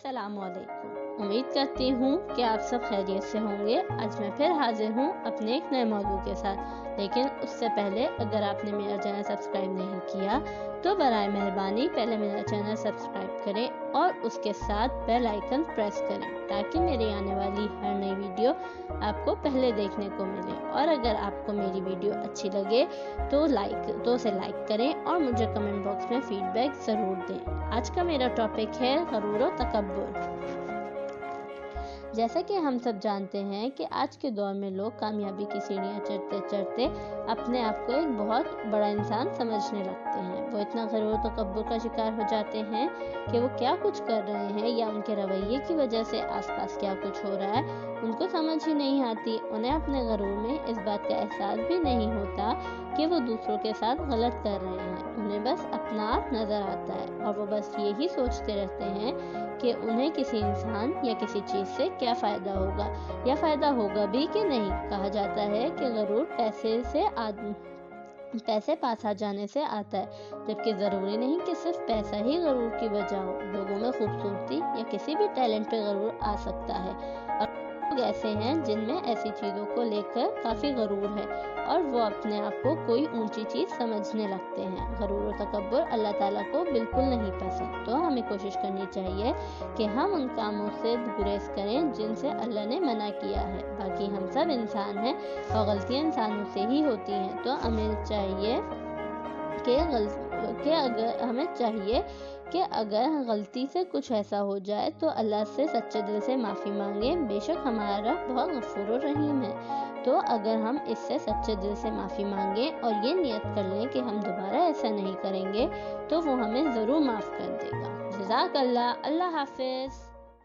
अस्सलाम वालेकुम। उम्मीद करती हूँ कि आप सब खैरियत से होंगे। आज मैं फिर हाजिर हूँ अपने एक नए मौजू के साथ, लेकिन उससे पहले अगर आपने मेरा चैनल सब्सक्राइब नहीं किया तो बराए मेहरबानी पहले मेरा चैनल सब्सक्राइब करें और उसके साथ बेल आइकन प्रेस करें ताकि मेरी आने वाली हर नई वीडियो आपको पहले देखने को मिले। और अगर आपको मेरी वीडियो अच्छी लगे तो उसे लाइक करें और मुझे कमेंट बॉक्स में फीडबैक ज़रूर दें। आज का मेरा टॉपिक है गरूर और तकब्बुर। जैसा कि हम सब जानते हैं कि आज के दौर में लोग कामयाबी की सीढ़ियाँ चढ़ते चढ़ते अपने आप को एक बहुत बड़ा इंसान समझने लगते हैं। वो इतना गरूर तकब्बुर का शिकार हो जाते हैं कि वो क्या कुछ कर रहे हैं या उनके रवैये की वजह से आसपास क्या कुछ हो रहा है उनको समझ ही नहीं आती। उन्हें अपने गरूर में इस बात का एहसास भी नहीं होता कि वो दूसरों के साथ गलत कर रहे हैं। उन्हें बस अपना आप नज़र आता है और वो बस यही सोचते रहते हैं कि उन्हें किसी इंसान या किसी चीज़ से क्या फ़ायदा होगा या फ़ायदा होगा भी कि नहीं। कहा जाता है कि गरूर पैसे पास आ जाने से आता है, जबकि ज़रूरी नहीं कि सिर्फ पैसा ही गरूर की वजह हो। लोगों में खूबसूरती या किसी भी टैलेंट पे गरूर आ सकता है और लोग ऐसे हैं जिनमें ऐसी चीज़ों को लेकर काफ़ी गरूर है और वो अपने आप को कोई ऊंची चीज़ समझने लगते हैं। गरूर और तकब्बुर अल्लाह ताला को बिल्कुल नहीं पसंद। तो हमें कोशिश करनी चाहिए कि हम उन कामों से गुरेज करें जिनसे अल्लाह ने मना किया है। बाकी हम सब इंसान हैं और गलतियाँ इंसानों से ही होती हैं। तो हमें चाहिए कि अगर गलती से कुछ ऐसा हो जाए तो अल्लाह से सच्चे दिल से माफ़ी मांगे। बेशक हमारा बहुत गफूर रहीम है। तो अगर हम इससे सच्चे दिल से माफ़ी मांगें और ये नियत कर लें कि हम दोबारा ऐसा नहीं करेंगे तो वो हमें ज़रूर माफ़ कर देगा। जज़ाकल्लाह। अल्लाह हाफ़िज़।